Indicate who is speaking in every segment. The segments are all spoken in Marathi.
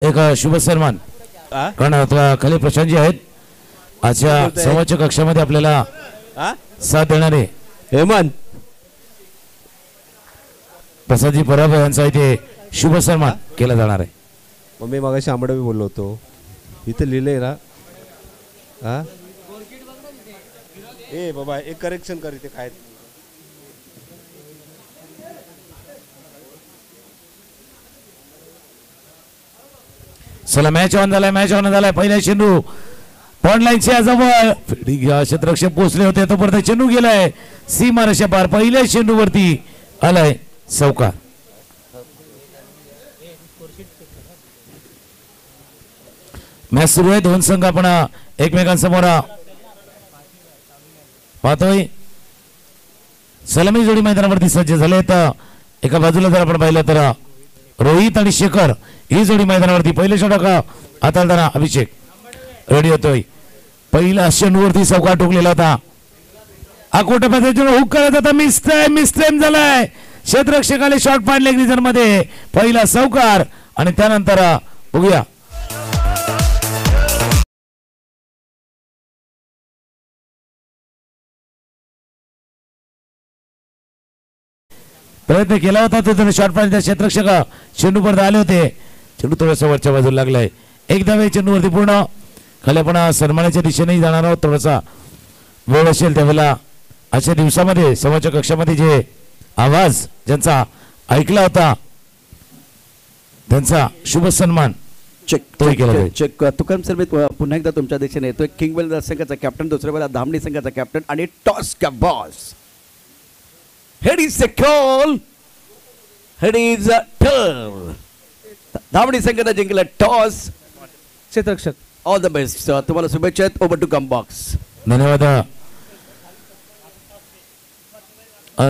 Speaker 1: एक शुभ सन्मान कारण खाली प्रशांतजी आहेत आजच्या समोरच्या कक्षामध्ये आपल्याला साथ देणारे
Speaker 2: हेमंत
Speaker 1: प्रसादजी परब यांचा इथे शुभ सन्मान केला जाणार आहे.
Speaker 2: मग मी मगाशी आंबडे बोललो होतो इथे लिहिलंय ना. हा ए बाबा एक करेक्शन कर इथे काय
Speaker 1: चला मॅच ऑन झालाय पहिला चेंडू पॉइंट लाईनच्या जवळ क्षेत्ररक्षक पोहोचले होते तोपर्यंत चेंडू गेलाय सीमारेषा पार पहिल्या चेंडू वरती आलाय चौकार. मॅच सुरू आहे दोन संघ आपण एकमेकांसमोर पाहतोय. सलामी जोडी मैदानावरती सज्ज झाले तर एका बाजूला जर आपण पाहिलं तर रोहित आणि शेखर ही जोडी मैदानावरती पहिले षटक हाताळताना अभिषेक रेडी होतोय. पहिला चेंडूवरती चौकार टोकलेला होता अकोट हुक करत होता मिस्ट्रेम झालाय क्षेत्ररक्षकाने शॉट पाडले ग्रीजर मध्ये पहिला चौकार आणि त्यानंतर बघूया प्रयत्न केला होता तो त्याने शॉट पाडले क्षेत्ररक्षक चेंडू पर्यंत आले होते. चेंडू थोडासा वरच्या बाजूला लागलाय एकदा वेळ चेंडूवरती पूर्ण खाली आपण सन्मानाच्या दिशेने जाणार आहोत. थोडासा वेळ असेल त्यावेळेला अशा दिवसामध्ये समोरच्या कक्षामध्ये जे आवाज ज्यांचा ऐकला होता त्यांचा शुभ सन्मान तोही केला जाईल.
Speaker 3: चेक तुकाराम सर मी पुन्हा एकदा तुमच्या दिशेने येतोय. किंगवेल संघाचा कॅप्टन दुसऱ्या वेळेला धामणी संघाचा कॅप्टन आणि टॉस का boss head is secure head is turn Dhamani संघाने जिंकला टॉस क्षेत्ररक्षक ऑल द बेस्ट तुम्हाला शुभेच्छा आहेत. Over to comm box.
Speaker 1: धन्यवाद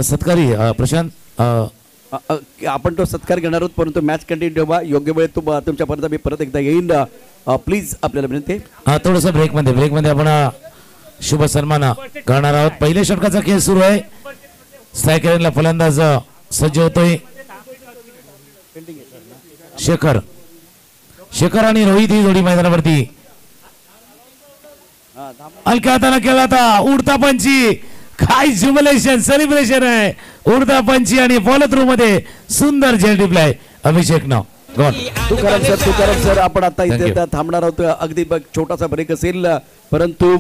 Speaker 1: सत्कारी प्रशांत
Speaker 3: आपण तो सत्कार घेणार आहोत परंतु मॅच कंटिन्यू ठेवा योग्य वेळेत तुमच्यापर्यंत मी परत एकदा येईन प्लीज आपल्याला विनंती
Speaker 1: आहे. थोडंसं ब्रेकमध्ये आपण शुभ सन्मान करणार आहोत. पहिल्या षटकाचा खेळ सुरू आहे. स्ट्रायकरला फलंदाज सज्ज होतोय शेखर आणि रोहित ही जोडी मैदानावरती हलक्या हाताने खेळला होता. उडता पंची काय जुबिलेशन सेलिब्रेशन आहे उडता पंची आणि फॉलो थ्रू मध्ये सुंदर झेल टिपलाय अभिषेक न.
Speaker 3: तुकाराम सर आपण आता इथे थांबणार आहोत. अगदी छोटासा ब्रेक असेल परंतु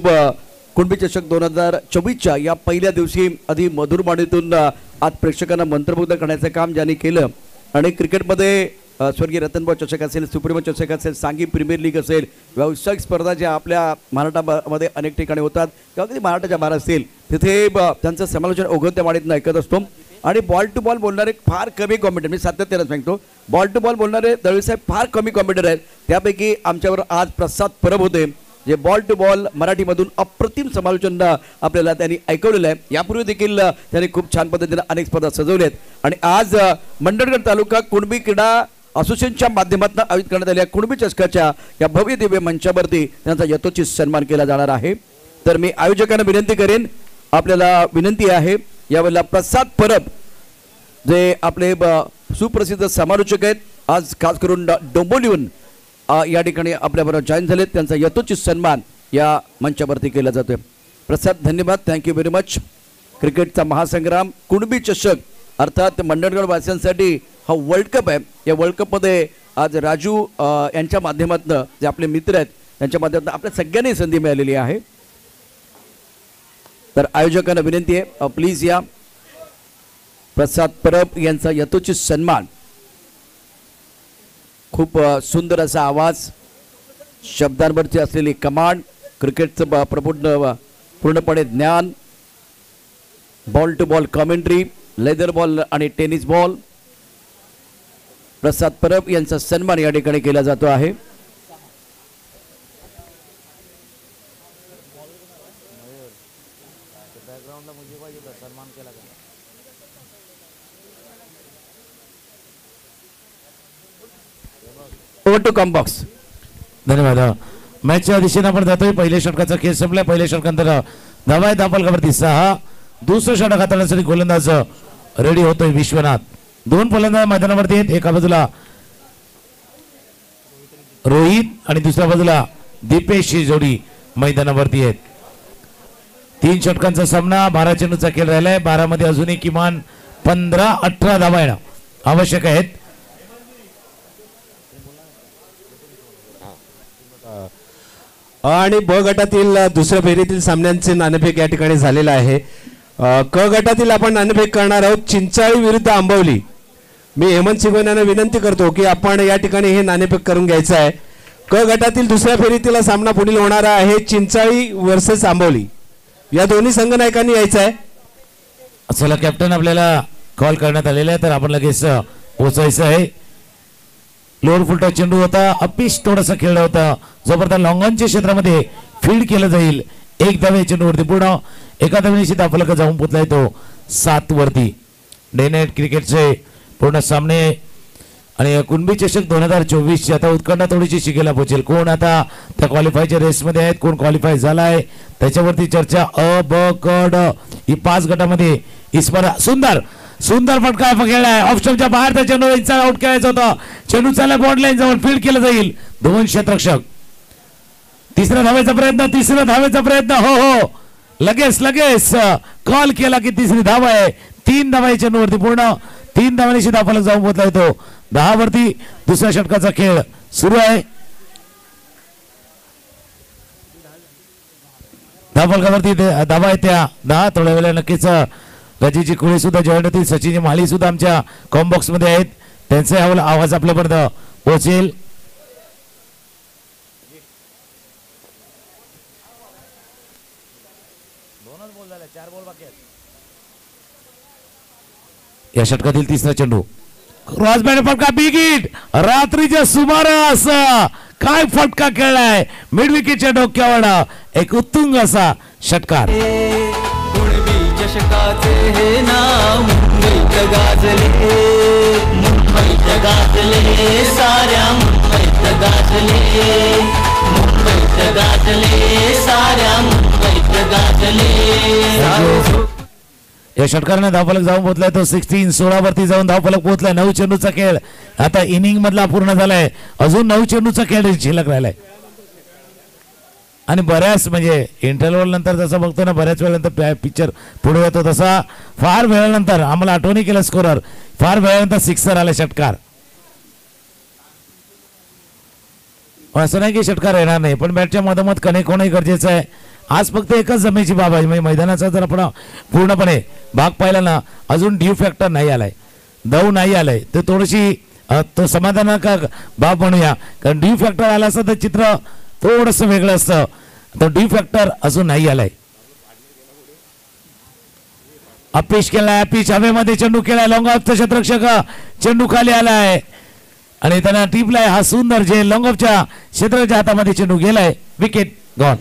Speaker 3: कुणबी चषक 2024च्या या पहिल्या दिवशी आधी मधुर बाणीतून आज प्रेक्षकांना मंत्रमुग्ध करण्याचं काम ज्यांनी केलं आणि क्रिकेटमध्ये स्वर्गीय रतनभाऊ चषक असेल सुप्रीमो चषक असेल सांगी प्रीमियर लीग असेल व्यावसायिक स्पर्धा ज्या आपल्या महाराष्ट्रामध्ये अनेक ठिकाणी होतात किंवा कधी महाराष्ट्राच्या बाहेर असतील तिथे त्यांचं समालोचन ओघवत्या वाणीतून ऐकत असतो. आणि बॉल टू बॉल बोलणारे फार कमी कॉमेंटर मी सातत्यानं सांगतो बॉल टू बॉल बोलणारे दळवीसाहेब फार कमी कॉमेंटर आहेत. त्यापैकी आमच्यावर आज प्रसाद परब होते जे बॉल टू बॉल मराठीमधून अप्रतिम समालोचन आपल्याला त्यांनी ऐकवलेलं आहे. यापूर्वी देखील त्यांनी खूप छान पद्धतीने अनेक स्पर्धा सजवल्यात आणि आज मंडणगड तालुका कुणबी क्रीडा असोसिएशनच्या माध्यमातून आयोजित करण्यात आलेल्या कुणबी चषकाच्या या भव्य दिव्य मंचावरती त्यांचा यथोचित सन्मान केला जाणार आहे. तर मी आयोजकांना विनंती करेन आपल्याला विनंती आहे यावेळेला प्रसाद परब जे आपले सुप्रसिद्ध समालोचक आहेत आज खास करून डोंबिवलीहून या ठिकाणी आपल्याबरोबर जॉईन झालेत त्यांचा यथोचित सन्मान या मंचावरती केला जातोय. प्रसाद धन्यवाद थँक्यू व्हेरी मच. क्रिकेटचा महासंग्राम कुणबी चषक अर्थात मंडणगड वासियांसाठी हा वर्ल्ड कप आहे. या वर्ल्ड कपमध्ये आज राजू यांच्या माध्यमातून जे आपले मित्र आहेत त्यांच्या माध्यमातून आपल्या सगळ्यांनी संधी मिळालेली आहे. तर आयोजकांना विनंती आहे प्लीज या प्रसाद परब यांचा यथोचित सन्मान. खूप सुंदर असा आवाज शब्दांवरची असलेली कमांड क्रिकेटचं पूर्णपणे ज्ञान ball to ball commentary leather ball आणि टेनिस बॉल प्रसाद परब यांचा सन्मान या ठिकाणी केला जातो आहे. Over to comm box.
Speaker 1: धन्यवाद. मॅचच्या दिशेने आपण जातोय. पहिल्या षटकाचा खेळ संपलाय. पहिल्या षटकानंतर धावा दापलकावरती 6 दुसरं षटक हाताळण्यासाठी गोलंदाज रेडी होतोय विश्वनाथ. दोन फलंदाज मैदानावरती आहेत. एका बाजूला रोहित आणि दुसऱ्या बाजूला दीपेश ही जोडी मैदानावरती आहेत. 3 षटकांचा सामना, 12 चेंडूचा खेळ राहिलाय. 12 मध्ये अजूनही किमान 15-18 धावा येणं आवश्यक आहेत.
Speaker 2: आणि ब गटातील दुसऱ्या फेरीतील सामन्यांचे नाणेफेक या ठिकाणी झालेला आहे. क गटातील आपण नाणेफेक करणार आहोत चिंचाळी विरुद्ध आंबवली. मी हेमंत सिगोन विनंती करतो की आपण या ठिकाणी हे नाणेफेक करून घ्यायचं आहे. क गटातील दुसऱ्या फेरीतील सामना पुढील होणारा आहे चिंचाळी वर्सेस आंबवली. या दोन्ही संघनायकांनी यायचं आहे.
Speaker 1: चला कॅप्टन आपल्याला कॉल करण्यात आलेला आहे तर आपण लगेच पोचायचं आहे. लोअर फुलटा चेंडू होता, अपिश थोडासा खेळला होता. जोपर्यंत लॉंगॉनच्या क्षेत्रामध्ये फील्ड केलं जाईल 1 धावे चेंडूवरती पूर्ण एका धावेनिशी धावफलक जाऊन पोचलाय तो 7 वरती. डे नाईट क्रिकेटचे पूर्ण सामने आणि कुणबी चषक 2024 आता उत्कंठा थोडीशी शिकेला पोहोचेल. कोण आता त्या क्वालिफायच्या रेसमध्ये आहेत, कोण क्वालिफाय झालाय त्याच्यावरती चर्चा. अ ब क ड ही 5 गटामध्ये इस्परा सुंदर फटका खेळलाय. ऑप्शनच्या बाहेर त्या चेंडू आउट करायचा होता. चेंडू चालला बॉर्ड लाईन जवळ फील्ड केलं जाईल. 2 क्षेत्ररक्षक. तिसऱ्या धावेचा प्रयत्न हो लगेच कॉल केला की तिसरी धाव आहे. 3 धावा चेंडूवरती पूर्ण 3 धावांनी धावफलक जाऊन पोहोचला येतो 10 वरती. दुसऱ्या षटकाचा खेळ सुरू आहे. धावफलकावरती धावा आहे त्या 10. थोड्या वेळा नक्कीच गजीची खुळी सुद्धा जॉईंट होतील. सचिनची माळी सुद्धा आमच्या कॉम्बॉक्स मध्ये आहेत. त्यांचे आवाज आपल्यापर्यंत पोहोचेल. या षटकातील तिसरा चेंडू क्रॉस बॅट फटका बिग हिट. रात्रीच्या सुमारास काय फटका खेळलाय मिड विकेटच्या डोक्यावर. एक उत्तुंग असा षटकार.
Speaker 4: चषकाचे हे नाव मुंबईत गाजले, मुंबईत गाजले, साऱ्या मुंबईत गाजले, मुंबईत गाजले, साऱ्या मुंबईत गाजले.
Speaker 1: या षटकाराने धावफलक जाऊन पोहोचलाय तो 16 वरती जाऊन धावफलक पोहोचलाय. 9 चेंडूचा खेळ आता इनिंग मधला पूर्ण झालाय. अजून 9 चेंडूचा खेळ शिल्लक राहिलाय. आणि बऱ्याच म्हणजे इंटरव्हल नंतर जसं बघतो ना बऱ्याच वेळानंतर पिक्चर पुढे येतो तसा फार वेळानंतर आम्हाला आठवणी केलं स्कोरर. फार वेळानंतर 6 आला षटकार. असं नाही की षटकार येणार नाही पण बॅटच्या मधोमध कनेक्ट होणं गरजेचं आहे. आज फक्त एकच जमेची बाब आहे म्हणजे मैदानाचा जर आपण पूर्णपणे भाग पाहिला ना अजून ड्यू फॅक्टर नाही आलाय, दव नाही आलाय तर थोडीशी तो समाधानकारक बाब म्हणूया. कारण ड्यू फॅक्टर आला असतं तर चित्र थोडंसं वेगळं असतं. तर ड्यू फॅक्टर अजून नाही आलाय. अपिश केलाय, अपिश हवेमध्ये चेंडू केलाय. लॉंग ऑफचा क्षेत्ररक्षक चेंडू खाली आलाय आणि त्यांना टिपलाय. हा सुंदर जे लॉंग ऑफच्या क्षेत्राच्या हातामध्ये चेंडू गेलाय. Wicket gone.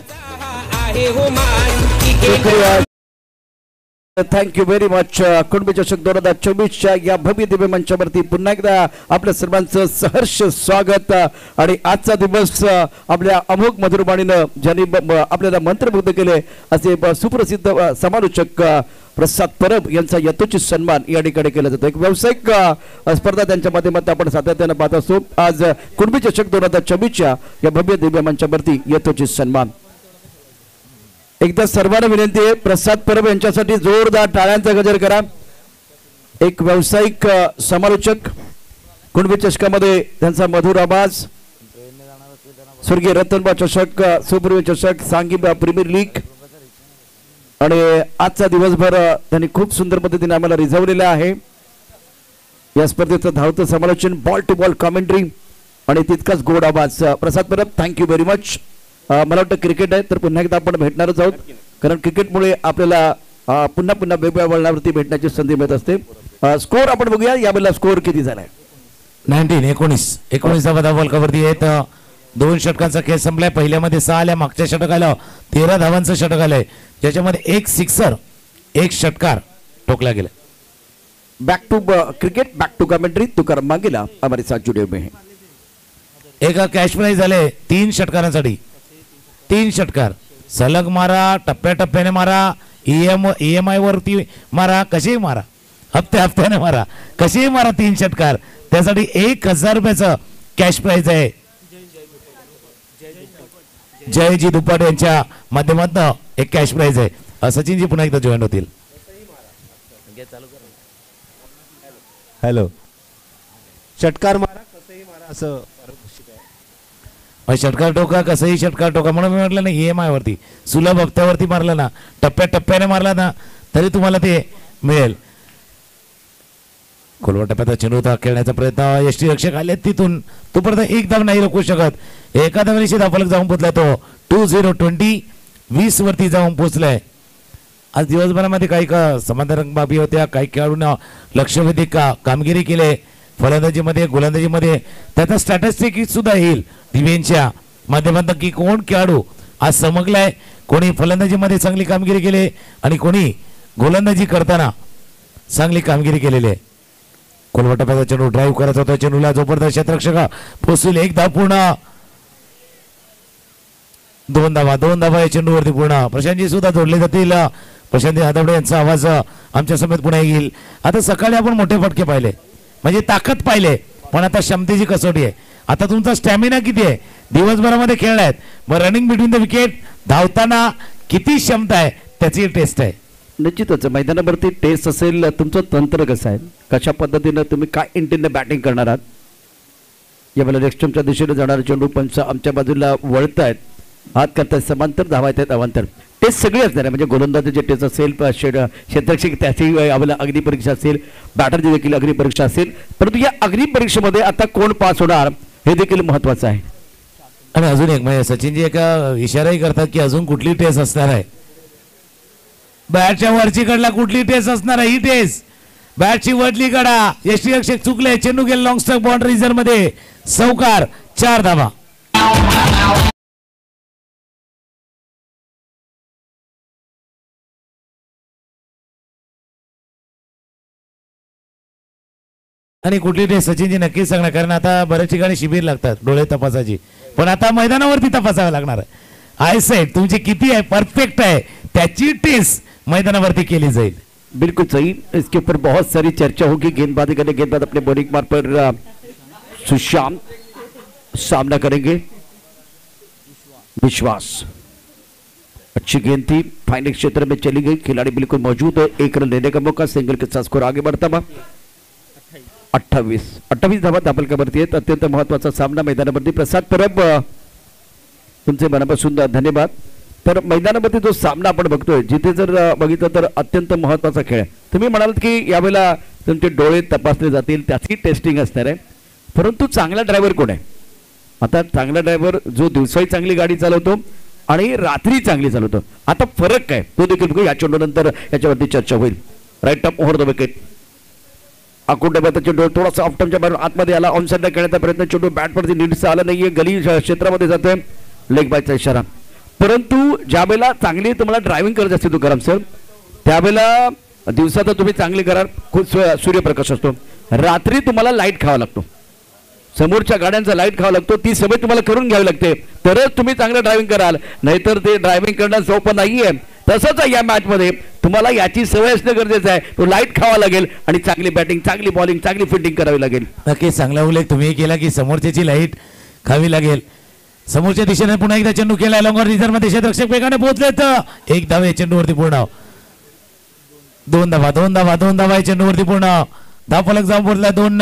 Speaker 3: Thank you very much. Kunbi चषक 2024च्या या भव्य दिव्य मंचावरती पुन्हा एकदा आपल्या सर्वांचं सहर्ष स्वागत. आणि आजचा दिवस आपल्या अमोघ मधुरवाणीनं ज्यांनी आपल्याला मंत्रमुग्ध केले असे सुप्रसिद्ध समालोचक प्रसाद परब यांचा यथोचित सन्मान या ठिकाणी केला जातो. एक व्यावसायिक स्पर्धा त्यांच्या माध्यमातून आपण सातत्यानं पाहत असतो. आज कुणबी चषक 2024च्या या भव्य दिव्य मंचावरती यथोचित सन्मान. एकदा सर्वांना विनंती आहे प्रसाद परब यांच्यासाठी जोरदार टाळ्यांचा गजर करा. एक व्यावसायिक समालोचक कुणबी चषकामध्ये त्यांचा मधुर आवाज. स्वर्गीय रतनबा चषक, सुप्रीम चषक, सांगी प्रीमियर लीग आणि आजचा दिवसभर त्यांनी खूप सुंदर पद्धतीने आम्हाला रिझवलेला आहे. या स्पर्धेचं धावतं समालोचन, बॉल टू बॉल कॉमेंट्री आणि तितकाच गोड आवाज. प्रसाद परब थँक्यू व्हेरी मच. मला वाटतं क्रिकेट आहे तर पुन्हा एकदा आपण भेटणारच आहोत कारण क्रिकेटमुळे आपल्याला पुन्हा वेगवेगळ्या वळणावरती भेटण्याची संधी मिळत असते. स्कोर आपण बघूया यावेळेला स्कोर किती झालाय.
Speaker 1: 19 धावफलकावरती आहेत. 2 षटकांचा खेळ संपलाय. पहिल्यामध्ये 6 आल्या, मागच्या षटकाला 13 धावांचं षटक आलंय ज्याच्यामध्ये 1 सिक्सर 1 षटकार ठोकला गेला.
Speaker 3: Back to cricket, back to commentary. Tukaram Mangela हमारे साथ जुड़े हुए हैं.
Speaker 1: एक कॅश प्राइज झाले 3 षटकारांसाठी. 3 षटकार सलग मारा, टप्प्याटप्प्याने मारा, EMI वरती मारा, कसेही मारा, हप्त्याने मारा, कसेही मारा. 3 षटकार त्यासाठी 1000 रुपयाचं कॅश प्राइज आहे. जयजी दुपाट यांच्या माध्यमातून एक कॅश प्राइज आहे. सचिनजी पुन्हा एकदा जॉईन होतील.
Speaker 2: हॅलो, षटकार मारा कसंही मारा असं
Speaker 1: षटकार टोका कसंही षटकार टोका म्हणून मी म्हटलं ना EMI वरती सुलभ हप्त्यावरती मारला ना टप्प्याटप्प्याने मारला ना तरी तुम्हाला ते मिळेल. खोलवर टप्प्याचा चेंडू होता खेळण्याचा प्रयत्न यष्टीरक्षक आले तिथून तोपर्यंत एक धाव नाही रोखू शकत. एका धावेशी धावफलक जाऊन पोहोचलाय तो 20 20 वरती जाऊन पोहोचलाय. आज दिवसभरामध्ये काही समाधानकारक बाबी होत्या. काही खेळाडूंना लक्षवेधिक कामगिरी केली फलंदाजीमध्ये गोलंदाजीमध्ये. त्याचा स्टॅटिस्टिक सुद्धा येईल दिव्यांच्या माध्यमातून की कोण खेळाडू आज चमकलाय, कोणी फलंदाजीमध्ये चांगली कामगिरी केली आणि कोणी गोलंदाजी करताना चांगली कामगिरी केलेली आहे. कोलवटाचा चेंडू ड्राईव्ह करत होता. चेंडूला जोपर्यंत क्षेत्ररक्षक पोहोचतील एक धाव पूर्ण. 2 धावा या चेंडूवरती पूर्ण. प्रशांतजी सुद्धा जोडले जातील. प्रशांत हादवडे यांचा आवाज आमच्या समेत पुन्हा येईल. आता सकाळी आपण मोठे फटके पाहिले म्हणजे ताकद पाहिले पण आता क्षमतेची कसोटी आहे. आता तुमचा स्टॅमिना किती आहे दिवसभरामध्ये खेळलायत मग रनिंग बिटवीन द विकेट धावताना किती क्षमता आहे त्याची टेस्ट आहे.
Speaker 3: निश्चितच मैदानावरती टेस्ट असेल. तुमचं तंत्र कसं आहे, कशा पद्धतीनं तुम्ही काय इंटेंटने बॅटिंग करणार आहात. यावेळेला लेगस्टम्पच्या दिशेने जाणारे चेंडू पंच आमच्या बाजूला वळत आहेत. हात करतायत समांतर धावायत आहेत अवांतर. टेस्ट सगळी असणार आहे म्हणजे गोलंदाजीचे टेस्ट असेल क्षेत्ररक्षक त्याची आपल्याला अग्निपरीक्षा असेल बॅटरची देखील अग्निपरीक्षा असेल. परंतु या अग्निपरीक्षेमध्ये आता कोण पास होणार हे देखील महत्वाचं आहे.
Speaker 1: आणि अजून एक म्हणजे सचिनजी एका इशाराही करतात की अजून कुठली टेस्ट असणार आहे. बॅटच्या वरची कडला कुठली टेस्ट असणार आहे ही टेस्ट. बॅटची वरली कडा यष्टीरक्षक चुकले चेंडू गेला लॉंग स्टॉक बाउंड्री रिझर्व मध्ये चौकार 4 धावा. आणि कुठली टेस्ट सचिनजी नक्कीच सांगणार कारण आता बऱ्याच ठिकाणी शिबिर लागतात डोळे तपासाची पण आता मैदानावरती तपासावे लागणार आहे. आयसाइट तुमची किती आहे परफेक्ट आहे त्याची टेस्ट मैदानावरती केली जाईल.
Speaker 3: बिल्कुल सही. इसके ऊपर बहुत सारी चर्चा होगी. गेंदबाजी करने गेंदबाज अपने बॉलिंग मार्ग पर सुशांत सामना करेंगे. विश्वास अच्छी गेंद थी फाइनल क्षेत्र में चली गई. खिलाड़ी बिल्कुल मौजूद है. 1 रन लेने का मौका. सिंगल के साथ स्कोर आगे बढ़ता हुआ 28 धावा धापलकावरती आहेत. अत्यंत महत्वाचा सामना मैदानावरती. प्रसाद परब तुमचे मनापासून धन्यवाद. तर मैदानामध्ये जो सामना आपण बघतोय जिथे जर बघितलं तर अत्यंत महत्वाचा खेळ आहे. तुम्ही म्हणालात की यावेळेला तुमचे डोळे तपासले जातील त्याची टेस्टिंग असणार आहे. परंतु चांगला ड्रायव्हर कोण आहे. आता चांगला ड्रायव्हर जो दिवसाही चांगली गाडी चालवतो आणि रात्री चांगली चालवतो. आता फरक काय तो देखील या चेंडूनंतर याच्यावरती चर्चा होईल. Right top over the wicket. अकोट्याचा चेंडू थोडासा ऑफ टर्मच्या बाहेर आतमध्ये आला. ऑन साईडला खेळण्याचा प्रयत्न चेंडू बॅटवरती नीटचा आला नाहीये. गली क्षेत्रामध्ये जातोय. लेग बायचा इशारा. परंतु ज्यावेळेला चांगली तुम्हाला ड्रायव्हिंग करत असते तुकाराम सर त्यावेळेला दिवसात तुम्ही चांगली कराल खूप सूर्यप्रकाश असतो. रात्री तुम्हाला लाईट खावा लागतो. समोरच्या गाड्यांचा लाईट खावा लागतो. ती सवय तुम्हाला करून घ्यावी लागते तरच तुम्ही चांगलं ड्रायव्हिंग कराल. नाहीतर ते ड्रायव्हिंग करणं सोपं नाहीये. तसंच या मॅच मध्ये तुम्हाला याची सवय असणं गरजेचं आहे. तो लाईट खावा लागेल आणि चांगली बॅटिंग चांगली बॉलिंग चांगली फिल्डिंग करावी लागेल.
Speaker 1: नक्कीच चांगला उल्लेख तुम्ही केला की समोरच्याची लाईट खावी लागेल. समोरच्या दिशेने पुन्हा एकदा चेंडू केला लॉंगर रिझर्व मध्ये क्षेत्ररक्षक वेगाने पोहोचले तर 1 धाव चेंडूवरती पूर्ण. 2 धावा चेंडूवरती पूर्ण. धावफलक जाऊन पोहोचला 2.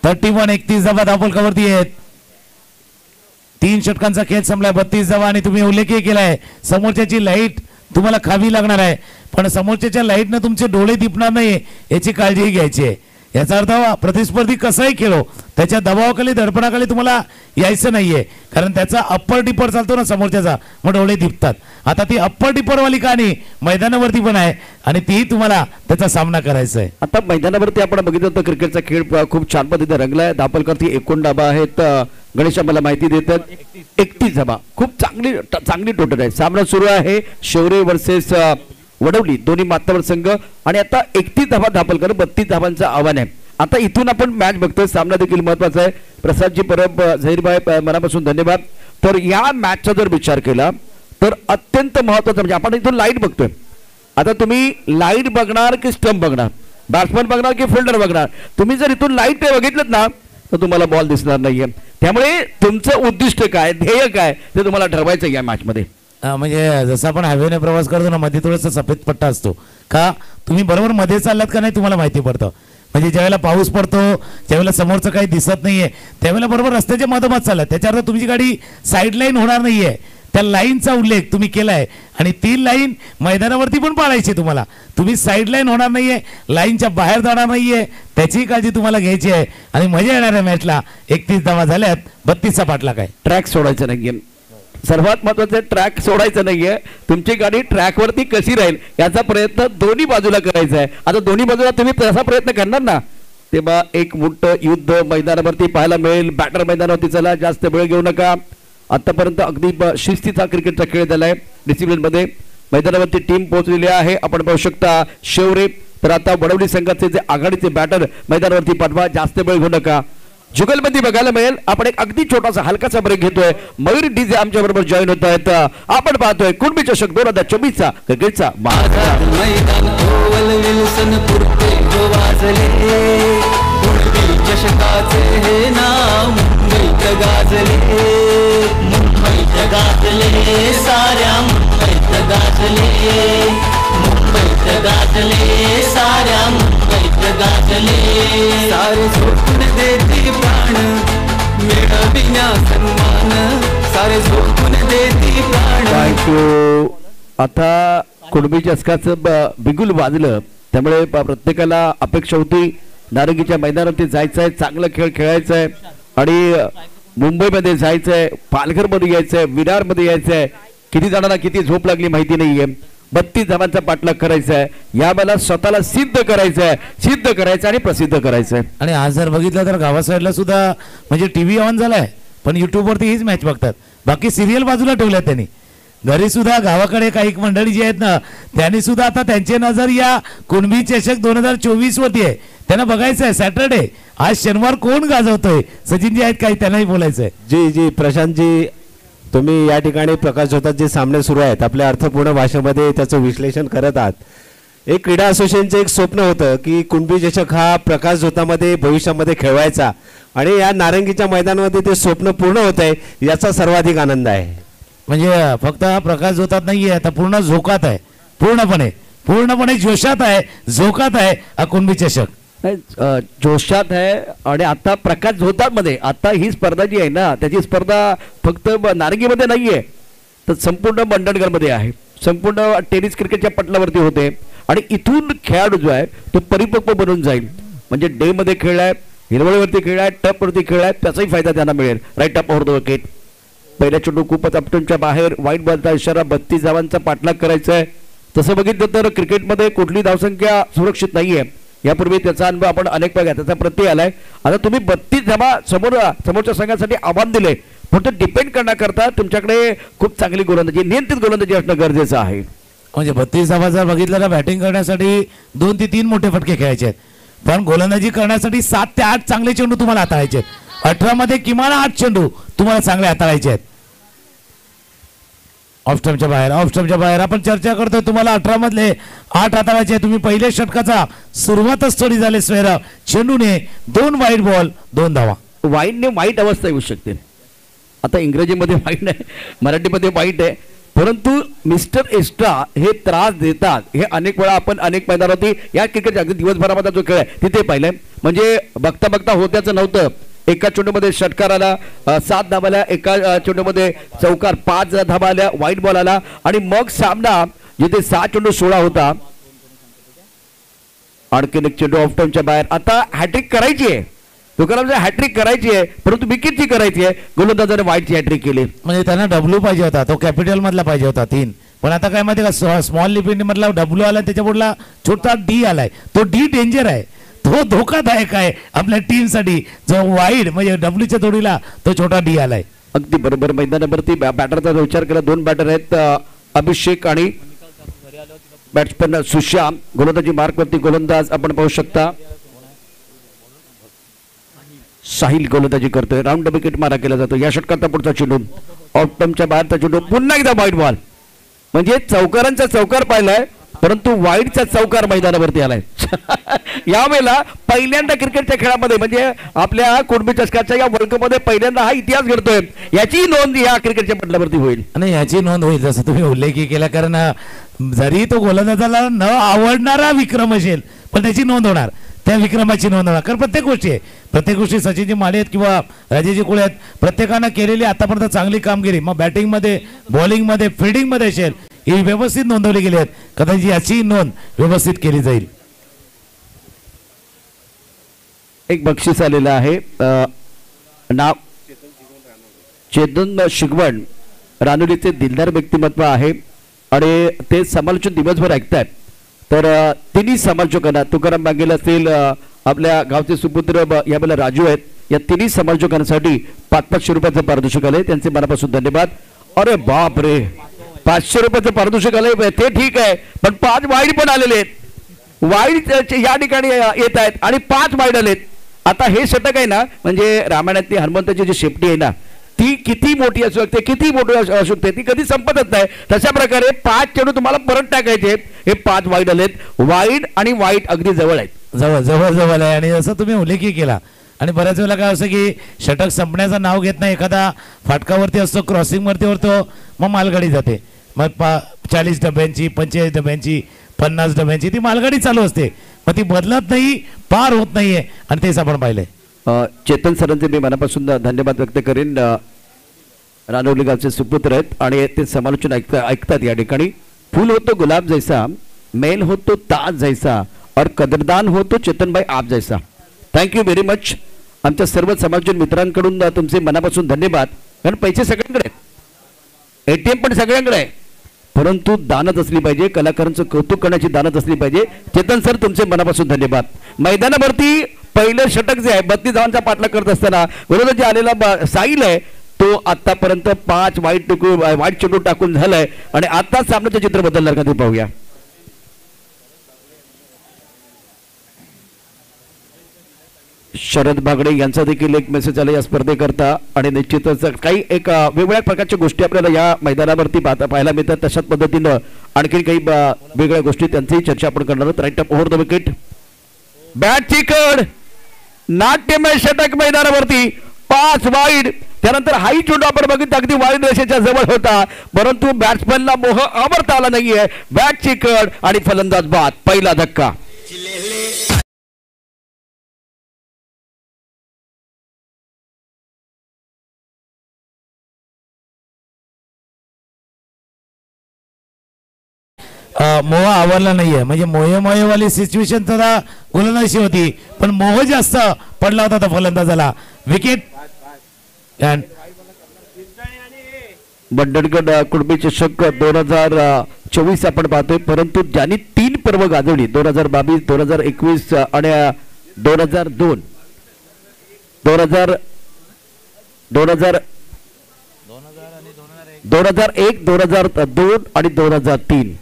Speaker 1: 31 धावा धावफलकावरती आहेत. 3 षटकांचा खेळ संपलाय. 32 धावा आणि तुम्ही उल्लेखही केलाय समोरच्याची लाईट तुम्हाला खावी लागणार आहे पण समोरच्याच्या लाईटनं तुमचे डोळे दिपणार नाही याची काळजी घ्यायची आहे. याचा अर्थ प्रतिस्पर्धी कसाही खेळो त्याच्या दबावाखाली दडपणाखाली तुम्हाला यायचं नाहीये कारण त्याचा अप्पर डिपर चालतो ना समोरच्याचा मग डोळे दिपतात. आता ती अप्पर डिपरवाली कहाणी मैदानावरती पण आहे आणि तीही तुम्हाला त्याचा सामना करायचा आहे.
Speaker 3: आता मैदानावरती आपण बघितलं तर क्रिकेटचा खेळ खूप छान पद्धतीने रंगलाय. धापलकरती 19 धाबा आहेत. गणेश मला माहिती देतात 31 धाबा खूप चांगली टोटल आहे. सामना सुरू आहे शौर्य वर्सेस वडवली दोन्ही मातावर संघ आणि आता 31 धावा धापलकर 32 धावांचं आव्हान आहे. आता इथून आपण मॅच बघतोय. सामना देखील महत्वाचा आहे. प्रसादजी परब झहीरभाई मनापासून धन्यवाद. तर या मॅचचा जर विचार केला तर अत्यंत महत्वाचा म्हणजे आपण इथून लाईट बघतोय. आता तुम्ही लाईट बघणार की स्टंप बघणार बॅट्समन बघणार की फिल्डर बघणार. तुम्ही जर इथून लाईट बघितलं ना तर तुम्हाला बॉल दिसणार नाहीये. त्यामुळे तुमचं उद्दिष्ट काय, ध्येय काय ते तुम्हाला ठरवायचं या मॅचमध्ये.
Speaker 1: म्हणजे जसं आपण हायवेने प्रवास करतो ना, मध्ये थोडासा सफेद पट्टा असतो का, तुम्ही बरोबर मध्ये चाललात का नाही तुम्हाला माहिती पडतं. म्हणजे ज्यावेळेला पाऊस पडतो, ज्यावेळेला समोरचं काही दिसत नाहीये, त्यावेळेला बरोबर रस्त्याच्या मधोमध चालला, त्याच्या अर्थ तुमची गाडी साईड लाईन होणार नाहीये. त्या लाईनचा उल्लेख तुम्ही केलाय आणि ती लाईन मैदानावरती पण पाळायची तुम्हाला. तुम्ही साईड लाईन होणार नाहीये, लाईनच्या बाहेर जाणार नाहीये, त्याची काळजी तुम्हाला घ्यायची आहे. आणि मजा येणाऱ्या मॅचला 31 धावा झाल्यात, 32चा पाठलाग आहे.
Speaker 3: ट्रॅक सोडायचं नाहीये, सर्वात महत्वाचं ट्रॅक सोडायचं नाहीये. तुमची गाडी ट्रॅकवरती कशी राहील याचा प्रयत्न दोन्ही बाजूला करायचा आहे. आता दोन्ही बाजूला तुम्ही तसा प्रयत्न करणार ना, तेव्हा एक मोठं युद्ध मैदानावरती पाहायला मिळेल. बॅटर मैदानावरती चला, जास्त वेळ घेऊ नका. आतापर्यंत अगदी शिस्तीचा क्रिकेटचा खेळ झालाय. डिसिप्लिन मध्ये मैदानावरती टीम पोहोचलेली आहे, आपण पाहू शकता शेवरे. तर आता वडवली संघाचे जे आघाडीचे बॅटर मैदानावरती पाठवा, जास्त वेळ घेऊ नका. जुगलबंदी बघायला मिळेल. आपण एक अगदी छोटासा हलकासा ब्रेक घेतोय. मयूर डीजे आमच्या बरोबर जॉईन होत आहेत. आपण पाहतोय कुणबी चषक 2024चा क्रिकेटचा
Speaker 4: मैदान ओवल विल्सनपूर ते वाजले. कुणबी चषकाचे हे नाव मुंबईत गाजले. मुंबईत गाजले, साऱ्या मुंबईत गाजले. मुंबईत गाजले, साऱ्या मुंबईत गाजले. सारे झोपून देती प्राण, मिळविण्या सन्मान. सारे झोपून देती प्राण.
Speaker 3: थँक्यू. आता कुणबी चषकाचं बिगुल वाजलं, त्यामुळे प्रत्येकाला अपेक्षा होती नारंगीच्या मैदानावरती जायचंय, चांगला खेळ खेळायचा आणि मुंबईमध्ये जायचंय, पालघरमध्ये यायचंय, विरारमध्ये यायचंय. किती जणांना किती झोप लागली माहिती नाहीये. 32 धावांचा पाठलाग करायचा आहे. यावेळेला स्वतःला सिद्ध करायचं आणि प्रसिद्ध करायचंय.
Speaker 1: आणि आज जर बघितलं तर गावा साईडला सुद्धा म्हणजे टीव्ही ऑन झालाय, पण युट्यूबवरती हीच मॅच बघतात. बाकी सिरियल बाजूला ठेवल्यात त्यांनी. घरी सुद्धा गावाकडे काही मंडळी जी आहेत ना, त्यांनी सुद्धा आता त्यांची नजर या कुणबी चषक 2024 वरती आहे. त्यांना बघायचं आहे सॅटरडे. आज शनिवार कोण गाजवतोय, सचिनजी आहेत काही, त्यांनाही बोलायचंय.
Speaker 2: जी प्रशांतजी, तुम्ही या ठिकाणी प्रकाश झोतात जे सामने सुरू आहेत आपल्या अर्थपूर्ण भाषेमध्ये त्याचं विश्लेषण करत आहात. एक क्रीडा असोसिएशनचं एक स्वप्न होतं की कुणबी चषक हा प्रकाश झोतामध्ये भविष्यामध्ये खेळवायचा आणि या नारंगीच्या मैदानामध्ये ते स्वप्न पूर्ण होत आहे, याचा सर्वाधिक आनंद आहे.
Speaker 1: म्हणजे फक्त हा प्रकाश झोतात नाहीये, आता पूर्ण झोकात आहे. पूर्णपणे जोशात आहे, झोकात आहे हा कुणबी चषक.
Speaker 3: जोशात आहे. आणि आता प्रकाश झोतामध्ये आता ही स्पर्धा जी आहे ना, त्याची स्पर्धा फक्त नारंगीमध्ये नाहीये, तर संपूर्ण मंडणगडमध्ये आहे. संपूर्ण टेनिस क्रिकेटच्या पटलावरती होते आणि इथून खेळाडू जो आहे तो परिपक्व बनून जाईल. म्हणजे डे मध्ये खेळलाय, हिरवळीवरती खेळलाय, टपवरती खेळलाय, त्याचाही फायदा त्यांना मिळेल. राईट टप ओव्हर द विकेट. पहिल्या चेंडू खूपच अपटनच्या बाहेर, वाईट बॉलचा इशारा. 32 धावांचा पाठलाग करायचा आहे. तसं बघितलं तर क्रिकेटमध्ये कुठली धावसंख्या सुरक्षित नाहीये. यापूर्वी त्याचा अनुभव आपण अनेक वेळा त्याचा प्रत्यय आलाय. आता तुम्ही 32 धावा समोरच्या संघासाठी आव्हान दिले, फक्त डिपेंड करण्याकरता तुमच्याकडे खूप चांगली गोलंदाजी, नियंत्रित गोलंदाजी असणं गरजेचं आहे.
Speaker 1: म्हणजे 32 धावा जर बघितलं तर बॅटिंग करण्यासाठी 2 ते 3 मोठे फटके खेळायचे आहेत, पण गोलंदाजी करण्यासाठी 7 ते 8 चांगले चेंडू तुम्हाला हाताळायचे आहेत. 18 मध्ये किमान 8 चेंडू तुम्हाला चांगले हाताळायचे आहेत. ऑफ स्टंपच्या बाहेर आपण चर्चा करतोय. तुम्हाला 18 मधले 8 हाताळायचे. तुम्ही पहिल्या षटकाचा सुरुवातच थोडी झाली स्वेरा. चेंडूने 2 वाईट बॉल 2 धावा.
Speaker 3: वाईटने वाईट अवस्था येऊ शकते. आता इंग्रजीमध्ये वाईट आहे, मराठीमध्ये वाईट आहे, परंतु मिस्टर एक्स्ट्रा हे त्रास देतात. हे अनेक वेळा आपण अनेक मैदानावरती या क्रिकेट अगदी दिवसभरामध्ये जो खेळ आहे तिथे पाहिलंय. म्हणजे बघता बघता होत्याचं नव्हतं. एका चेंडूमध्ये षटकार आला, 7 धावा आल्या. एका चेंडूमध्ये चौकार, 5 धावा आल्या, व्हाईट बॉल आला आणि मग सामना जिथे 6 चेंडू 16 होता. आणखीन एक चेंडू ऑफ स्टंपच्या बाहेर. आता हॅट्रिक करायची आहे तुकारामची, हॅट्रिक करायची आहे, परंतु विकेटची करायची आहे. गोलंदाजाने व्हाईटची हॅट्रिक केली.
Speaker 1: म्हणजे त्यांना डब्ल्यू पाहिजे होता, तो कॅपिटल मधला पाहिजे होता 3. पण आता काय माहिती का, स्मॉल लिपिंड मधला डब्ल्यू आला, त्याच्या पुढला छोटा डी आलाय. तो डी डेंजर आहे, तो धोकादायक आहे आपल्या टीम साठी. जो वाईड म्हणजे डब्ल्यूच्या जोडीला तो छोटा डी आलाय.
Speaker 3: अगदी बरोबर. मैदानावरती बॅटरचा विचार केला, 2 बॅटर आहेत, अभिषेक आणि बॅट्समन सुश्याम. गोलंदाजी मार्कवरती गोलंदाज आपण पाहू शकता साहिल गोलंदाजी करतोय. राऊंड विकेट मारा केला जातो. या षटकाचा पुढचा चेंडू ऑफ स्टंपच्या बाहेरचा चेंडू, पुन्हा एकदा व्हाईट बॉल. म्हणजे चौकारांचा चौकार पाहिलाय, परंतु वाईडचा चौकार मैदानावरती आलाय. यावेळेला पहिल्यांदा क्रिकेटच्या खेळामध्ये म्हणजे आपल्या कुणबी चषकाच्या या वर्ल्ड कप मध्ये पहिल्यांदा हा इतिहास घडतोय, याची नोंद या क्रिकेटच्या पटलावरती होईल.
Speaker 1: आणि याची नोंद होईल जसं तुम्ही उल्लेख केला, कारण जरी तो गोलंदाजाला न आवडणारा विक्रम असेल पण त्याची नोंद होणार, त्या विक्रमाची नोंद होणार. कारण प्रत्येक गोष्टी सचिनजी माळे आहेत किंवा राजेजी कुळे आहेत, प्रत्येकानं केलेली आतापर्यंत चांगली कामगिरी मग बॅटिंगमध्ये बॉलिंगमध्ये फिल्डिंगमध्ये असेल ही व्यवस्थित नोंदवली गेली आहेत. कदाचित याची नोंद व्यवस्थित केली जाईल.
Speaker 3: एक बक्षीस आलेलं आहे, नाव चेतन शिगवण, रानुलीचे दिलदार व्यक्तिमत्व आहे आणि ते समालोचन दिवसभर ऐकतायत. तर तिन्ही समालोचकांना तुकाराम बागेल असतील, आपल्या गावचे सुपुत्र यावेळेला राजू आहेत, या तिन्ही समालोचकांसाठी 500 रुपयाचं पारितोषिक आले, त्यांचे मनापासून धन्यवाद. अरे बाप रे, 500 रुपयाचं पारितोषिक आलंय ते ठीक आहे, पण 5 वाईड पण आलेले आहेत. वाईड या ठिकाणी येत आहेत आणि 5 वाईड आलेत. आता हे षटक आहे ना, म्हणजे रामायणातली हनुमंताची जी शेपटी आहे ना, ती किती मोठी असू शकते, किती मोठी असू शकते, ती कधी संपतच नाही. तशा प्रकारे 5 चेंडू तुम्हाला परत टाकायचे, हे 5 वाईड आलेत. वाईड आणि वाईट अगदी जवळ आहेत,
Speaker 1: जवळ आहे. आणि जसं तुम्ही उल्लेखही केला, आणि बऱ्याच वेळेला काय असं की षटक संपण्याचं नाव घेत नाही, एखादा फाटकावरती असतो, क्रॉसिंगवरती होतो, मग मालगाडी जाते, मग 40 डब्यांची 45 डब्यांची 50 डब्यांची ती मालगाडी चालू असते, मग ती बदलत नाही, पार होत नाहीये, आणि तेच आपण पाहिलंय.
Speaker 3: चेतन सरांचे मी मनापासून धन्यवाद व्यक्त करेन. रानवली गावचे सुपुत्र आहेत आणि ते समालोचन ऐकतात. या ठिकाणी फूल होतो गुलाब जैसा, मेल होतो ताज जैसा, और कदरदान होतो चेतनभाई आप जैसा. Thank you very much. आमच्या सर्व समालोचन मित्रांकडून तुमचे मनापासून धन्यवाद. कारण पैसे सगळ्यांकडे आहेत, ATM पण सगळ्यांकडे आहे, परंतु दानत असली पाहिजे, कलाकारांचं कौतुक करण्याची दानत असली पाहिजे. चेतन सर तुमचे मनापासून धन्यवाद. मैदानावरती पहिलं षटक जे आहे 32 धावांचा पाठलाग करत असताना विरोधात जे आलेला साहिल आहे तो आतापर्यंत 5 वाईट चेंडू टाकून झालाय आणि आता सामन्याचं चित्र बदलणार का ते पाहूया. शरद बागडे यांचा देखील एक मेसेज आला या स्पर्धेकरता आणि निश्चितच काही एक वेगवेगळ्या प्रकारच्या गोष्टी आपल्याला या मैदानावरती पाहायला मिळतात. तशाच पद्धतीनं आणखी काही वेगळ्या गोष्टी त्यांचीही चर्चा आपण करणार आहोत. Right up over the wicket, bat चिकड, नाट्यमय षटक मैदानावरती 5 वाईड. त्यानंतर हाई चेंडू आपण बघितलं अगदी वाईड रेषेच्या जवळ होता, परंतु बॅट्समनला मोह आवरता आला नाहीये. बॅट चिकड आणि फलंदाज बाद. पहिला धक्का.
Speaker 1: मोह आवरला नाहीये, म्हणजे मोहेवाली सिच्युएशन तर गोलंदाजी होती, पण मोह जास्त पडला होता फलंदाजाला. विकेट.
Speaker 3: बंडणगड कुणबी चषक 2024 आपण पाहतोय, परंतु ज्यांनी 3 पर्व गाजवली 2022, 2021 आणि 2002, 2001, 2002 आणि 2003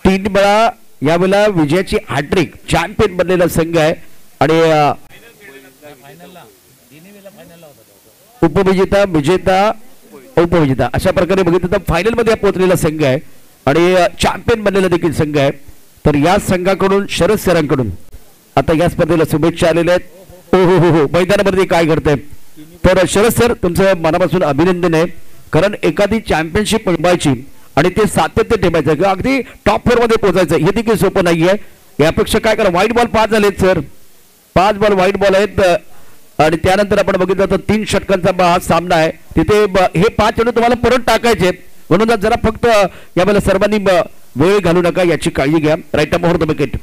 Speaker 3: 3 वेळा यावेळेला विजयाची हॅट्रिक चॅम्पियन बनलेला संघ आहे आणि उपविजेता, विजेता, उपविजेता अशा प्रकारे बघितलं तर फायनल मध्ये पोहोचलेला संघ आहे आणि चॅम्पियन बनलेला देखील संघ आहे. तर या संघाकडून शरद सरांकडून आता या स्पर्धेला शुभेच्छा आलेल्या आहेत. हो मैदानामध्ये काय घडतंय. तर शरद सर तुमचं मनापासून अभिनंदन आहे, कारण एखादी चॅम्पियनशिप मिळवायची आणि ते सातत्य ठेवायचं किंवा अगदी टॉप 4 मध्ये पोहोचायचं हे देखील सोपं नाहीये. यापेक्षा काय करा, व्हाईट बॉल 5 झालेत सर, 5 बॉल व्हाईट बॉल आहेत आणि त्यानंतर आपण बघितलं तर 3 षटकांचा हा सामना आहे. तिथे हे 5 चेंडू तुम्हाला परत टाकायचे, म्हणून जरा फक्त यावेळेला सर्वांनी वेळ घालू नका याची काळजी घ्या. Right up over the wicket.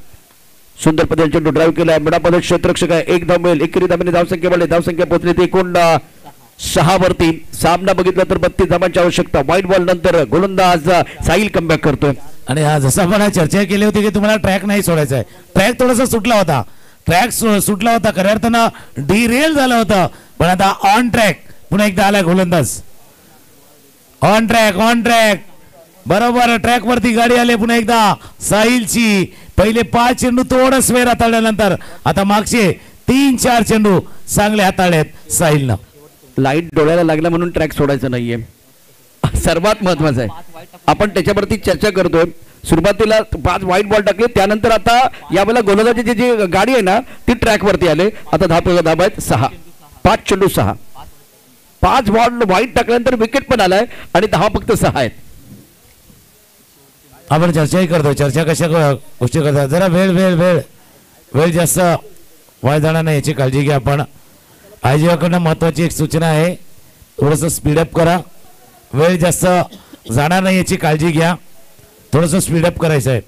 Speaker 3: सुंदर पद्धतीने चेंडू ड्राईव्ह केलाय, मिडापद क्षेत्ररक्षक आहे, 1 धाव मिळेल. एकेरी धावांनी धावसंख्या वाढली, धावसंख्या पोहोचली ते एकूण 6 वरती. सामना बघितला तर 32 धावांची आवश्यकता. व्हाईट बॉल नंतर गोलंदाज साहिल कमबॅक करतोय.
Speaker 1: आणि जसं आपण चर्चा केली होती की तुम्हाला ट्रॅक नाही सोडायचा आहे, ट्रॅक थोडासा सुटला होता, ट्रॅक सुटला होता, खऱ्या अर्थानं डिरेल झाला होता, पण आता ऑन ट्रॅक पुन्हा एकदा आलाय गोलंदाज. ऑन ट्रॅक बरोबर, ट्रॅक वरती गाडी आली पुन्हा एकदा साहिलची. पहिले 5 चेंडू थोडं स्वेर हाताळल्यानंतर आता मागचे 3-4 चेंडू चांगले हाताळलेत साहिलनं.
Speaker 3: लाईट डोळ्याला लागला म्हणून ट्रॅक सोडायचं नाहीये, सर्वात महत्वाचं आहे. आपण त्याच्यावरती चर्चा करतोय. सुरुवातीला 5 वाईट बॉल टाकले, त्यानंतर आता यावेळेला गोलंदाजी जी गाडी आहे ना ती ट्रॅकवरती आले. आता धाव आहेत 6, 5 चेंडू 6, 5 बॉल वाईट टाकल्यानंतर विकेट पण आलाय आणि धावा फक्त 6 आहेत.
Speaker 1: आपण चर्चाही करतो. चर्चा कशा गोष्टी करतात. जरा वेळ वेळ वेळ वेळ जास्त वाया जाणार नाही याची काळजी घ्या. आपण आयोजकांकडून महत्वाची एक सूचना आहे, थोडंसं स्पीडअप करा. वेळ जास्त जाणार नाही याची काळजी घ्या. थोडंसं स्पीडअप करायचं आहे.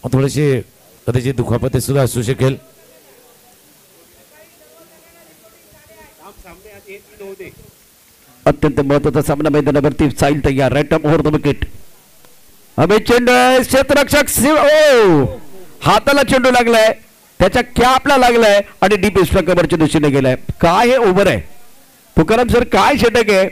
Speaker 1: थोडीशी कदाचित दुखापत सुद्धा असू शकेल.
Speaker 3: अत्यंत महत्वाचा सामना मैदानावरती. साईल तयार, right up over the wicket. अभि चेंडू क्षेत्ररक्षक हाताला चेंडू लागलाय, त्याच्या कॅपला लागलाय आणि डीप एक्स्ट्रा कव्हरच्या दिशेने गेलाय. काय हे ओव्हर आहे तुकाराम सर, काय षटक आहे.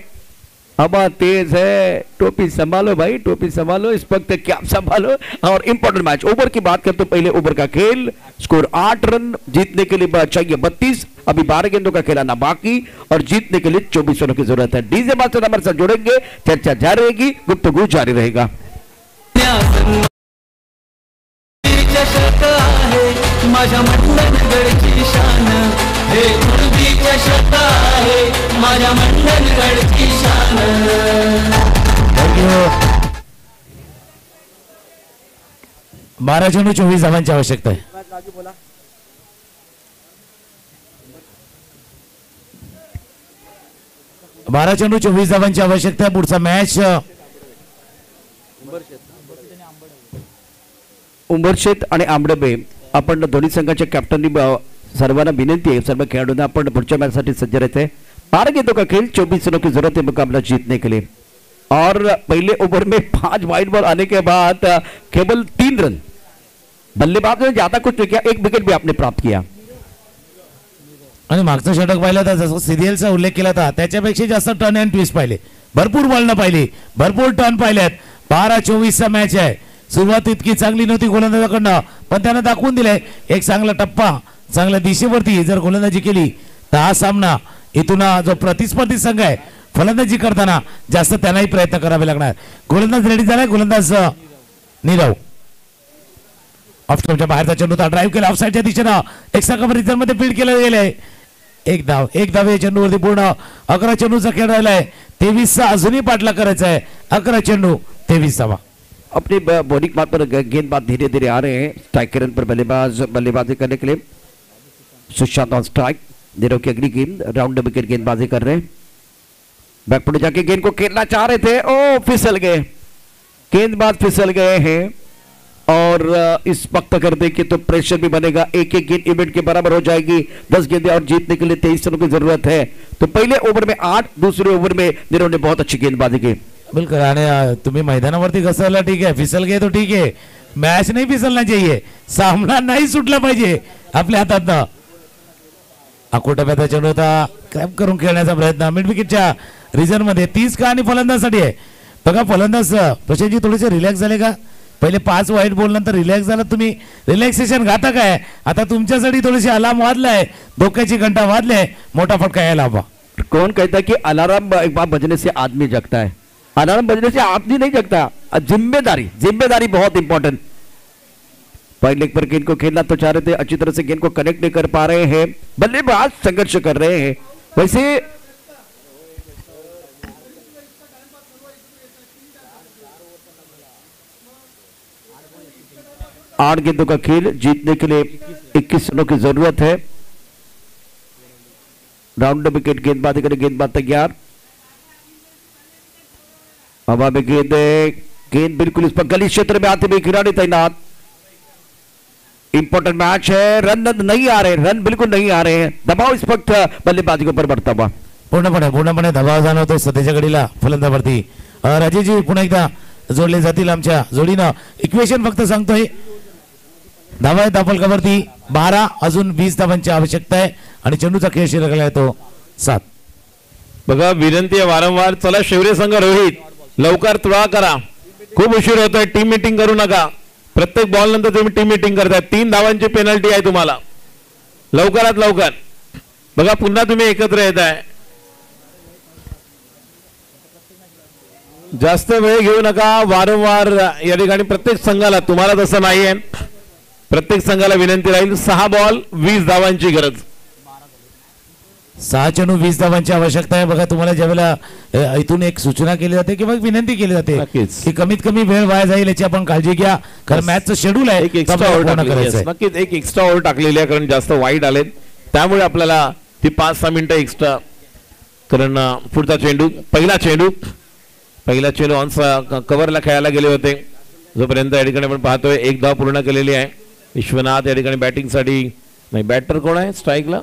Speaker 3: हवा तेज है, टोपी संभालो भाई, टोपी संभालो, इस वक्त कैप संभालो. और इंपॉर्टेंट मैच ओवर की बात करते पहले ओवर का खेल. स्कोर 8 रन, जीतने के लिए चाहिए 32. अभी 12 गेंदों का खेलाना बाकी और जीतने के लिए 24 रनों की जरूरत है. डीजे मास्टर हमारे साथ जोड़ेंगे, चर्चा जारी रहेगी, गुफ्तगू जारी रहेगा.
Speaker 4: माझ्या मंडणगडची शान, हे कुणबी चषक आहे माझ्या मंडणगडची शान.
Speaker 1: 12 चेंडू 24 धावांची आवश्यकता आहे. 12 चेंडू 24 धावांची आवश्यकता आहे. पुढचा मॅच
Speaker 3: उंबरशेत आणि आंबडबे. आपण दोन्ही संघाच्या कॅप्टननी सर्वांना विनंती आहे, सर्व खेळाडूंना आपण पुढच्या मॅच साठी सज्ज रहते. 12 गेंदों का खेल, 24 रनों की जरूरत है मुकाबला जीतने के लिए. और पहले ओवर में 5 वाइड बॉल आने के बाद केवल 3 रन. बल्लेबाज ने ज्यादा कुछ नहीं किया, 1 विकेट भी आपने प्राप्त किया.
Speaker 1: आणि मागचं षटक पाहिलं तर जसं सिरियलचा उल्लेख केला होता त्याच्यापेक्षा जास्त टर्न अँड ट्विस्ट पाहिले, भरपूर बॉलनं पाहिली, भरपूर टर्न पाहिलेत. 12-24 मॅच आहे. सुरुवात इतकी चांगली नव्हती गोलंदाजाकडनं, पण त्यानं दाखवून दिलंय एक चांगला टप्पा, चांगल्या दिशेवरती जर गोलंदाजी केली तर हा सामना इथून जो प्रतिस्पर्धी संघ आहे फलंदाजी करताना जास्त त्यांनाही प्रयत्न करावे लागणार. गोलंदाज रेडी झालाय, गोलंदाज नीरव. ऑफस्टॉपच्या बाहेरचा चेंडू ड्राईव्ह केला ऑफसाईडच्या दिशेनं, एक्स्ट्रा कव्हर रिझन मध्ये फील्ड केलं गेलंय. एक धाव या चेंडूवरती पूर्ण. 11 चेंडूचा खेळ राहिलाय, 23चा अजूनही पाठला करायचा आहे. 11 चेंडू 23 धावा.
Speaker 3: अपने बॉलिंग मार्ग पर गेंदबाज धीरे धीरे आ रहे हैं. स्ट्राइक रन पर बल्लेबाजी करने के लिए सुशांत ऑन स्ट्राइक. नीरव की अगली गेंद राउंड विकेट गेंदबाजी कर रहे हैं. बैकफुट जाके गेंद को खेलना चाह रहे थे, ओ फिसल गए, गेंदबाज फिसल गए हैं. और इस वक्त अगर देखें तो प्रेशर भी बनेगा. एक गेंद इवेंट के बराबर हो जाएगी. 10 गेंदें और जीतने के लिए 23 रनों की जरूरत है. तो पहले ओवर में 8, दूसरे ओवर में नीरव ने बहुत अच्छी गेंदबाजी की.
Speaker 1: बिल्कुल. आणि तुम्ही मैदानावरती घसरला ठीक आहे, फिसल गए तो ठीक आहे, मॅच नाही फिसलना चाहिए, सामना नाही सुटला पाहिजे आपल्या हातात. अकोटाप्याचा चेंडू होता, क्रॅप करून खेळण्याचा प्रयत्न मिड विकेटच्या रिझन मध्ये. 30 का आणि फलंदाजसाठी आहे. बघा फलंदाज प्रशांतजी थोडेसे रिलॅक्स झाले का? पहिले 5 वाईट बॉल नंतर रिलॅक्स झाला तुम्ही, रिलॅक्सेशन घातक आहे. आता तुमच्यासाठी थोडीशी अलार्म वाजलाय, धोक्याची घंटा वाजले, मोठा फटका यायला हवा.
Speaker 3: कौन कहता है कि अलार्म एक बार बजने से आदमी जगता है? अलार्म बजने से आदमी नहीं जगता. जिम्मेदारी बहुत इंपॉर्टेंट. पहले पर गेंद को खेलना तो चाह रहे थे, अच्छी तरह से गेंद को कनेक्ट नहीं कर पा रहे हैं. बल्लेबाज संघर्ष कर रहे हैं. वैसे 8 गेंदों का खेल, जीतने के लिए 21 रनों की जरूरत है. राउंड विकेट गेंदबाजी करें, गेंदबाज तैयार. हवा में गेंद बिल्कुल इस पर गली क्षेत्र में आते हुए खिलाड़ी तैनात. इंपॉर्टेंट मैच है. रन नहीं आ रहे, रन बिल्कुल नहीं आ रहे हैं. दबाव इस वक्त बल्लेबाजी के ऊपर बढ़ता हुआ.
Speaker 1: पूर्णपणे दबाव जाणवतो सध्याच्या घडीला फलंदावरती. राजेजी पुन्हा एकदा जोडले जातील आमच्या जोडीनं. इक्वेशन फक्त सांगतोय, धावा आहे दाफलकावरती 12, अजून 20 धावांची आवश्यकता आहे आणि चेंडूचा खेळ शिरकला आहे तो 7.
Speaker 2: बघा विनंती आहे वारंवार, चला शिवरे संघ रोहित लवकर तुळा करा, खूप उशीर होतोय. टीम मीटिंग करू नका. प्रत्येक बॉल नंतर तुम्ही टीम मीटिंग करताय. 3 धावांची पेनल्टी आहे तुम्हाला. लवकरात लवकर बघा, पुन्हा तुम्ही एकत्र येत आहे.
Speaker 5: जास्त वेळ घेऊ नका. वारंवार या ठिकाणी प्रत्येक संघाला, तुम्हाला तसं नाहीये, प्रत्येक संघाला विनंती राहील 6 बॉल 20 धावांची गरज.
Speaker 1: 6 चेंडू 20 धावांची आवश्यकता आहे. बघा तुम्हाला ज्यावेळेला इथून एक सूचना केली जाते किंवा विनंती केली जाते
Speaker 5: नक्कीच.
Speaker 1: की कमीत कमी वेळ वाया जाईल याची आपण काळजी घ्या, कारण मॅचचं शेड्यूल आहे.
Speaker 5: एक एक्स्ट्रा ओव्हर टाकलेली आहे. नक्कीच एक एक्स्ट्रा ओव्हर टाकलेली आहे, कारण जास्त वाईड आलेत त्यामुळे आपल्याला ती 5-6 मिनिटं एक्स्ट्रा. कारण पुढचा चेंडू, पहिला चेंडू ऑन कव्हरला खेळायला गेले होते, जोपर्यंत या ठिकाणी आपण पाहतोय 1 धाव पूर्ण केलेली आहे. विश्वनाथ या ठिकाणी बॅटिंगसाठी, नाही बॅटर कोण आहे स्ट्राईकला?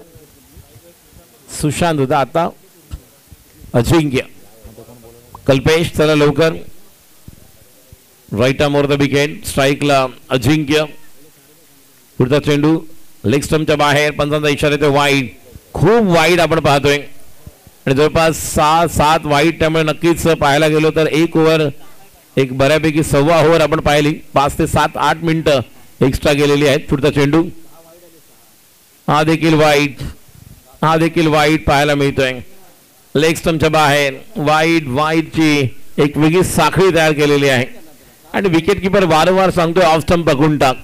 Speaker 5: सुशांत होता, आता अजिंक्य. कल्पेश चला लवकर, right arm over the wicket. स्ट्राईकला अजिंक्य. पुढचा चेंडू लेग स्टंपच्या बाहेर, पंचांचा इशारा येतो वाईड, खूप वाईड आपण पाहतोय आणि जवळपास 6-7 वाईड. त्यामुळे नक्कीच पाहायला गेलो तर एक ओव्हर, एक बऱ्यापैकी सव्वा ओव्हर आपण पाहिली. 5 ते 7-8 मिनिटं एक्स्ट्रा गेलेली आहेत. पुढचा चेंडू हा देखील वाईड पाहायला मिळतोय. लेग स्टंपच्या बाहेर वाईडची एक वेगळी साखळी तयार केलेली आहे आणि विकेट किपर वारंवार सांगतोय ऑफ स्टंप पकडून टाक,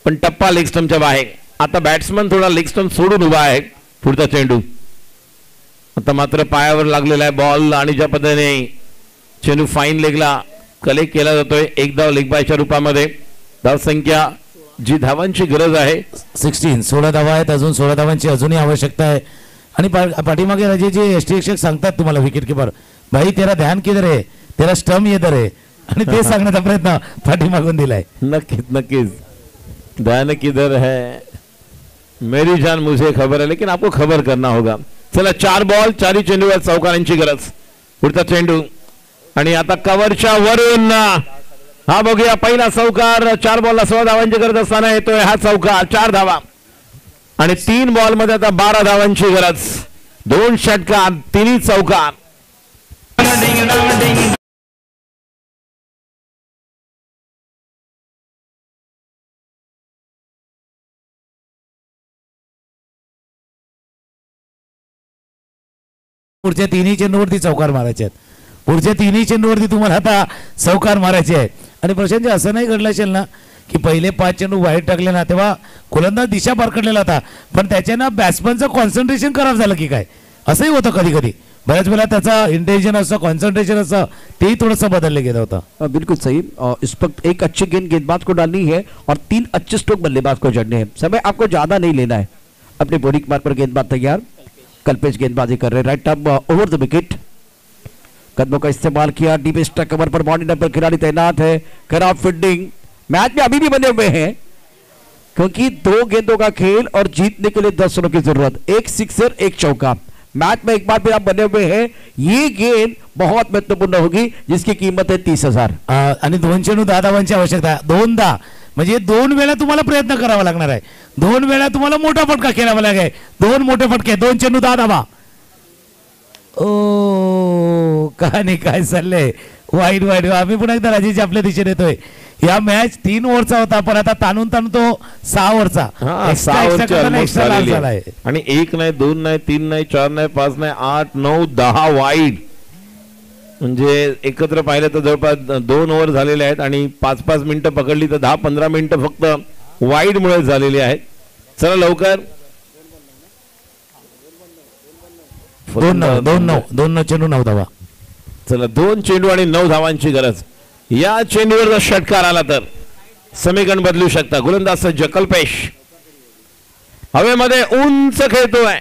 Speaker 5: पण टप्पा लेग स्टंपच्या बाहेर. आता बॅट्समन थोडा लेग स्टंप सोडून उभा आहे. पुढचा चेंडू आता मात्र पायावर लागलेला आहे बॉल आणि ज्या पद्धतीने चेंडू फाईन लेगला कलेक्ट केला जातोय 1 धाव लेग बायच्या रूपामध्ये. धावसंख्या जी धावांची गरज आहे
Speaker 1: 16 धावा आहेत. अजून 16 धावांची अजूनही आवश्यकता आहे. आणि पाठीमागे राजे जे यष्टीरक्षक सांगतात तुम्हाला विकेट किपर, भाई तेरा ध्यान किधर है, तेरा स्टंप इधर है, आणि ते सांगण्याचा प्रयत्न पाठीमागून दिलाय.
Speaker 5: नक्कीच ध्यान किधर है मेरी जान मुझे खबर है, लेकिन आपको खबर करना होगा. चला 4 बॉल 4 चेंडूवर चौकारांची गरज. पुढचा चेंडू आणि आता कव्हरच्या वरून हा बघूया पहिला चौकार. 4 बॉलला 16 धावांची गरज असताना येतोय हा चौकार. 4 धावा आणि 3 बॉल मध्ये आता 12 धावांची गरज. 2 षटकार 3 चौकार.
Speaker 1: पुढच्या 3 चेंडूवरती चौकार मारायचे आहेत. पुढच्या 3 चेंडूवरती तुम्हाला आता चौकार मारायचे आहे. आणि प्रशांत असं नाही घडलं असेल ना की पहिले 5 चेंडू वाईट टाकले ना तेव्हा गोलंदाज दिशा पारखडलेला होता, पण त्याच्यानं बॅट्समनचं कॉन्सन्ट्रेशन खराब झालं की काय, असंही होतं कधी कधी. बऱ्याच वेळा त्याचा इंटेन्शन असतं, कॉन्सन्ट्रेशन असतं, तेही थोडंसं बदललं गेलं होतं.
Speaker 3: बिल्कुल सही. इस वक्त एक अच्छी गेंद गेंदबाज को डालनी है और 3 अच्छे स्ट्रोक बल्लेबाज को जड़ने हैं. समय आपको ज्यादा नहीं लेना है. अपने बॉडी मार्क पर गेंदबाज तैयार. कल्पेश गेंदबाजी कर रहे, right arm over the wicket. कदमों का इस्तेमाल किया, डीप स्ट्राइक कवर पर बॉडी पर खिलाड़ी तैनात है. खराब फील्डिंग. मैच में अभी भी बने हुए हैं क्योंकि 2 गेंदों का खेल और जीतने के लिए 10 रनों की जरूरत. 1 सिक्सर 1 चौका. मैच में एक बार फिर आप बने हुए हैं. ये गेंद बहुत महत्वपूर्ण होगी जिसकी कीमत है 30,000.
Speaker 1: आणि 2 चेंडू 10 धावांची आवश्यकता आहे. 2दा म्हणजे 2 वेळा तुम्हाला प्रयत्न करावा लागणार आहे. 2 वेळा तुम्हाला मोठा फटका खेळावा लागेल. 2 मोठे फटके, 2 चेंडू 10 धावा. ओ काय चाललंय, वाईट. आम्ही पुन्हा एकदा राजेश आपल्या दिशेने येतोय. या मॅच 3 ओव्हरचा होता, पण आता ताणून तो 6 ओव्हरचा.
Speaker 5: 6 ओव्हरचा. आणि 1 नाही 2 नाही 3 नाही 4 नाही 5 नाही 8 9 10 वाईड. म्हणजे एकत्र पाहिलं तर जवळपास 2 ओव्हर झालेले आहेत आणि 5-5 मिनिटं पकडली तर 10-15 मिनिटं फक्त वाईड मुळे झालेली आहेत. चला लवकर.
Speaker 1: 2 चेंडू 9 धावा.
Speaker 5: चला 2 चेंडू आणि 9 धावांची गरज. या चेंडूवर जर षटकार आला तर समीकरण बदलू शकता. गोलंदाज सज्ज कल्पेश हवेमध्ये उंच खेळतोय.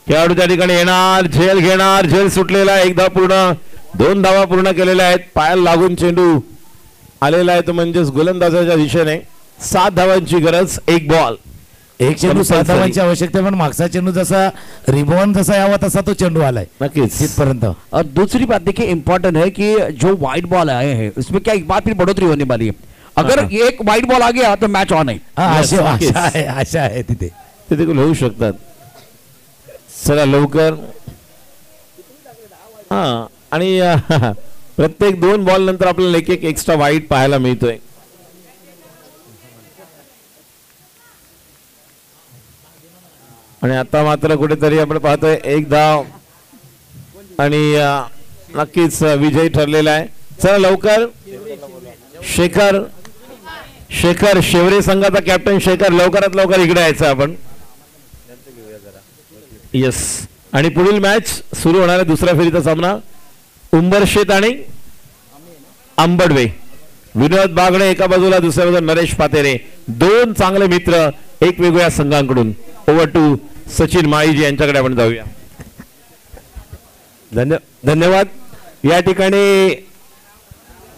Speaker 5: खेळाडू त्या ठिकाणी येणार, झेल घेणार, झेल सुटलेला. 1 धाव पूर्ण, 2 धावा पूर्ण केलेल्या आहेत. पायाला लागून चेंडू आलेला आहे तो म्हणजेच गोलंदाजाच्या दिशेने. 7 धावांची गरज. 1 बॉल
Speaker 1: 1 चेंडू 7 धावांची आवश्यकता, पण मागचा चेंडू जसा रिबॉन्ड जसा यावा तसा तो चेंडू आलाय
Speaker 5: नक्कीच
Speaker 1: तिथपर्यंत.
Speaker 3: और दूसरी बात देखिए इंपॉर्टेंट है कि जो वाइड बॉल आए हैं उसमें क्या एक बार फिर बढ़ोतरी होने वाली है. अगर एक वाइड बॉल आ गया तो मैच ऑन है.
Speaker 1: आशा आहे तिथे
Speaker 5: देखील होऊ शकतात. चला लवकर. आणि प्रत्येक 2 बॉल नंतर आपल्याला एक एक्स्ट्रा वाईड पाहायला मिळतोय. आणि आता मात्र कुठेतरी आपण पाहतोय 1 धाव आणि नक्कीच विजयी ठरलेला आहे. चला लवकर शेखर शेवरे संघाचा कॅप्टन शेखर लवकरात लवकर इकडे यायचं आपण. येस. आणि पुढील मॅच सुरू होणार आहे दुसऱ्या फेरीचा सामना उंबरशेत आणि आंबडवे. विनोद बागडे एका बाजूला दुसऱ्या बाजूला नरेश पातेरे दोन चांगले मित्र एक वेगवेगळ्या संघांकडून. ओव्हर टू सचिन माळीजी यांच्याकडे आपण जाऊया.
Speaker 2: धन्यवाद. या ठिकाणी